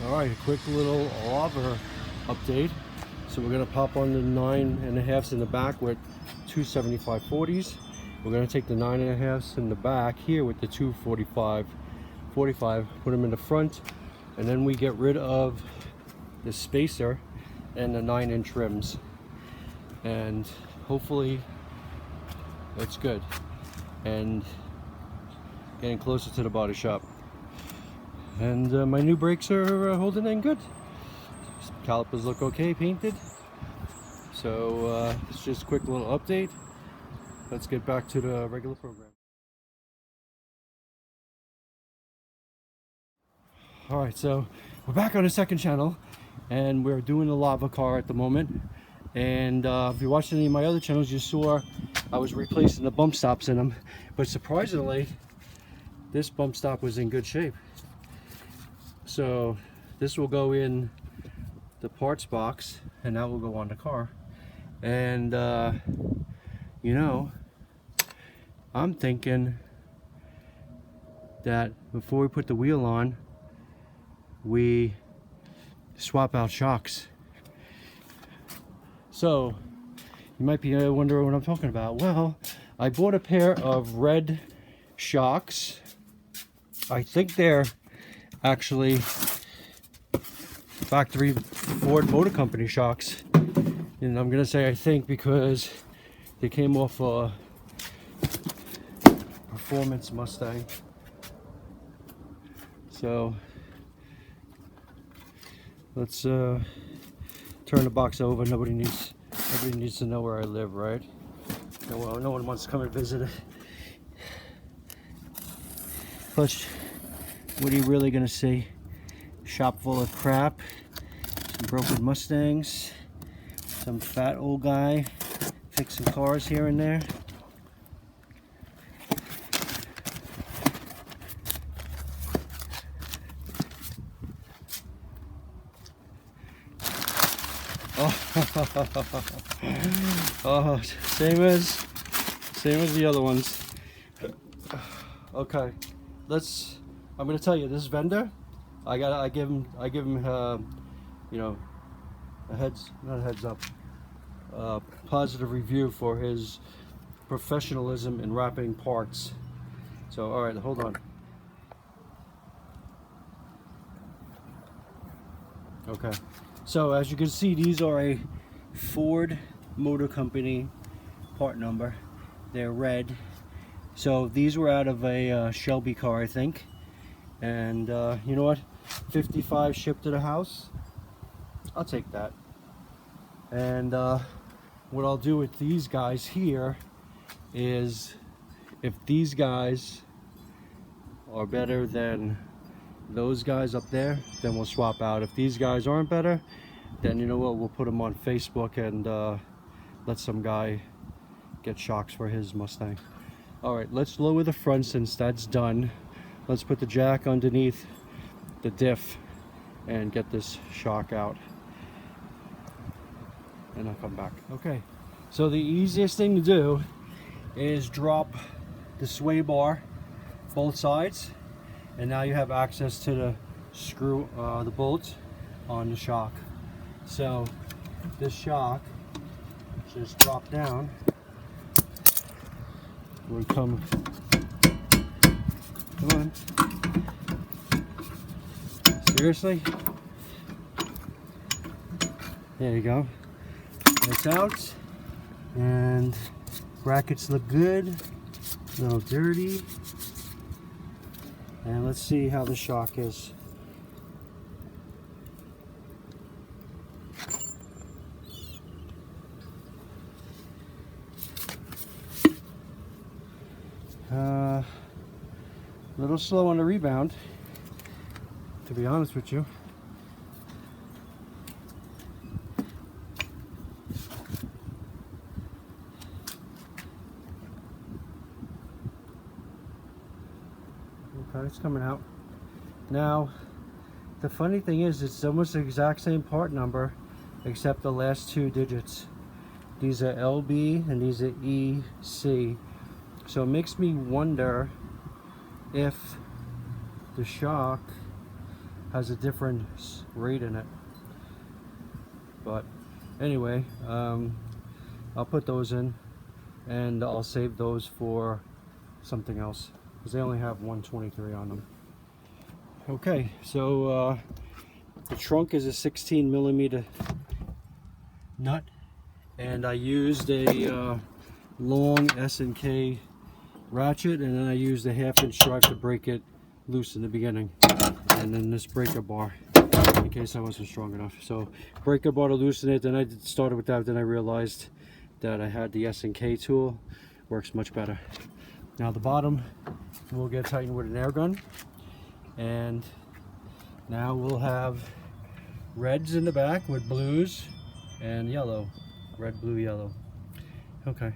All right, a quick little lava update. So we're gonna pop on the 9.5s in the back with 275/40s. We're gonna take the 9.5s in the back here with the 245/45, put them in the front, and then we get rid of the spacer and the 9-inch rims, and hopefully it's good and getting closer to the body shop. And my new brakes are holding in good. Calipers look okay painted. So it's just a quick little update. Let's get back to the regular program. Alright, so we're back on the second channel and we're doing the lava car at the moment. And if you watched any of my other channels, you saw I was replacing the bump stops in them. But surprisingly, this bump stop was in good shape. So this will go in the parts box and that will go on the car. And you know, I'm thinking that before we put the wheel on, we swap out shocks. So you might be wondering what I'm talking about. Well, I bought a pair of red shocks. I think they're actually factory Ford Motor Company shocks, and I'm gonna say I think because they came off a performance Mustang. So let's turn the box over. Nobody needs to know where I live, right? No one wants to come and visit it. Plus, what are you really gonna see? Shop full of crap, some broken Mustangs, some fat old guy fixing cars here and there. Oh, same as the other ones. Okay, I'm gonna tell you, this vendor, I give him you know, not a heads up, positive review for his professionalism in wrapping parts. So all right, hold on. Okay, so as you can see, these are a Ford Motor Company part number. They're red. So these were out of a Shelby car, I think. And you know what? 55 shipped to the house. I'll take that. And what I'll do with these guys here is, if these guys are better than those guys up there, then we'll swap out. If these guys aren't better, then you know what, we'll put them on Facebook and let some guy get shocks for his Mustang. All right, let's lower the front since that's done. Let's put the jack underneath the diff and get this shock out, and I'll come back. Okay, so the easiest thing to do is drop the sway bar both sides, and now you have access to the screw, the bolts on the shock. So this shock just drop down, will come on. Seriously? There you go. It's out, and brackets look good, a little dirty. And let's see how the shock is. A little slow on the rebound, to be honest with you. Okay, it's coming out. Now, the funny thing is, it's almost the exact same part number, except the last two digits. These are LB and these are EC. So it makes me wonder if the shock has a different rate in it. But anyway, I'll put those in, and I'll save those for something else because they only have 123 on them. Okay, so the trunk is a 16 millimeter nut, and I used a long S&K ratchet, and then I used a 1/2 inch drive to break it loose in the beginning, and then this breaker bar in case I wasn't strong enough. So breaker bar to loosen it, then I started with that, then I realized that I had the S&K tool, works much better. Now the bottom will get tightened with an air gun, and now we'll have reds in the back with blues and yellow. Red, blue, yellow. Okay,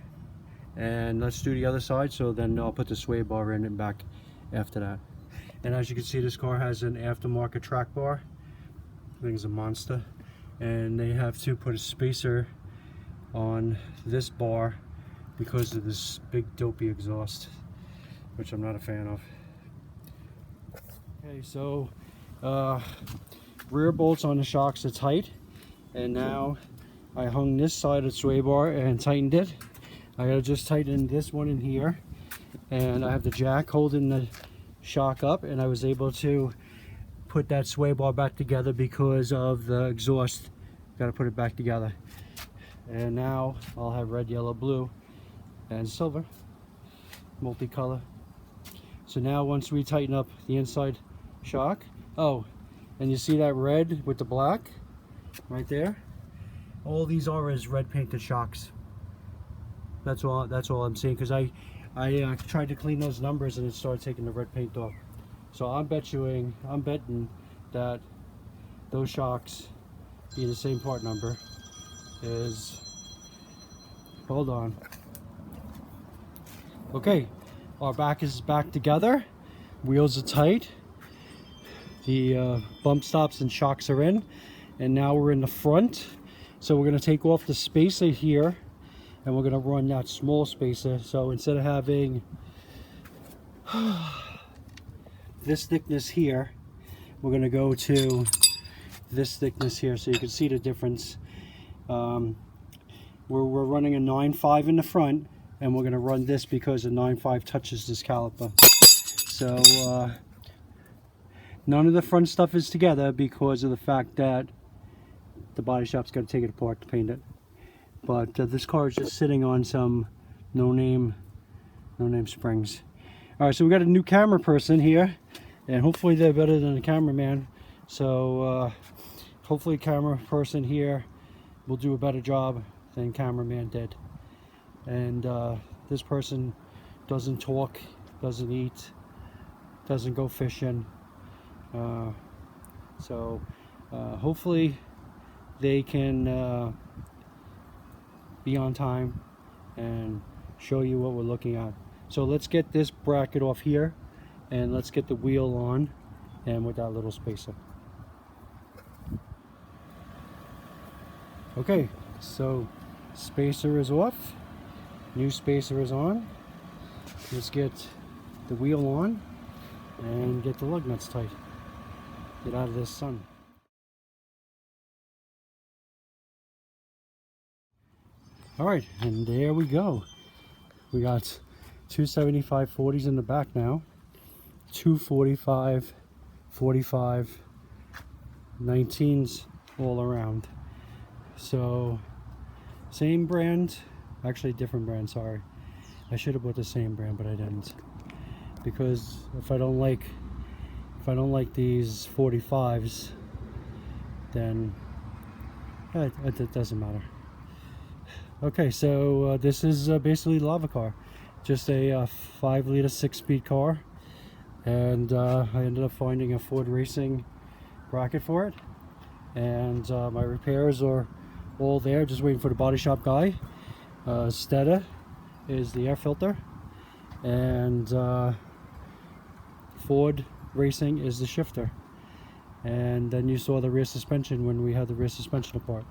and let's do the other side, so then I'll put the sway bar in and back after that. And as you can see, this car has an aftermarket track bar. I think it's a monster, and they have to put a spacer on this bar because of this big dopey exhaust, which I'm not a fan of. Okay, so rear bolts on the shocks are tight, and now I hung this side of the sway bar and tightened it. I gotta just tighten this one in here, and I have the jack holding the shock up, and I was able to put that sway bar back together because of the exhaust. Got to put it back together, and now I'll have red, yellow, blue, and silver, multicolor. So now once we tighten up the inside shock, oh, and you see that red with the black right there? All these are is red painted shocks. That's all I'm seeing, because I tried to clean those numbers and it started taking the red paint off. So I'm betting that those shocks being the same part number is, hold on. Okay, our back is back together, wheels are tight, the bump stops and shocks are in, and now we're in the front. So we're going to take off the spacer here, and we're going to run that small spacer. So instead of having this thickness here, we're going to go to this thickness here, so you can see the difference. We're running a 9.5 in the front, and we're going to run this because the 9.5 touches this caliper. So none of the front stuff is together because of the fact that the body shop's got to take it apart to paint it. But this car is just sitting on some no-name springs. All right, so we got a new camera person here, and hopefully they're better than the cameraman. So hopefully camera person here will do a better job than cameraman did. And this person doesn't talk, doesn't eat, doesn't go fishing. So hopefully they can be on time and show you what we're looking at. So let's get this bracket off here, and let's get the wheel on, and with that little spacer. Okay, so spacer is off, new spacer is on. Let's get the wheel on and get the lug nuts tight. Get out of this sun. All right, and there we go. We got 275 40s in the back now, 245, 45, 19s all around. So same brand, actually different brand, sorry. I should have bought the same brand, but I didn't. Because if I don't like these 45s, then it doesn't matter. Okay, so this is basically Lava car, just a 5-liter 6-speed car, and I ended up finding a Ford Racing bracket for it, and my repairs are all there, just waiting for the body shop guy. Stetta is the air filter, and Ford Racing is the shifter, and then you saw the rear suspension when we had the rear suspension apart.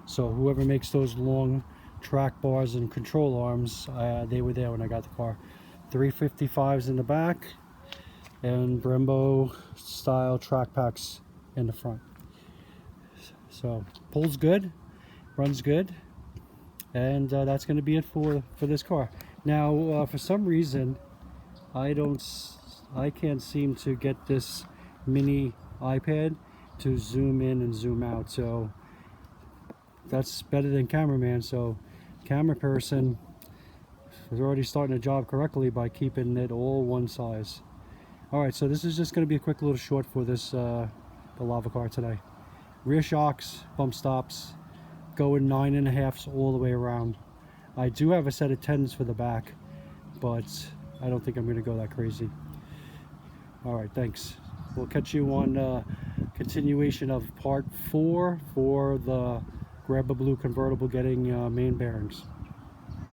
So whoever makes those long track bars and control arms, they were there when I got the car. 355s in the back, and Brembo style track packs in the front. So pulls good, runs good, and that's going to be it for this car. Now for some reason I can't seem to get this mini iPad to zoom in and zoom out, so that's better than cameraman. So camera person is already starting the job correctly by keeping it all one size. Alright, so this is just going to be a quick little short for this the Lava car today. Rear shocks, bump stops, going 9.5s all the way around. I do have a set of 10s for the back, but I don't think I'm going to go that crazy. Alright, thanks. We'll catch you on continuation of part 4 for the Grab a Blue convertible getting main bearings.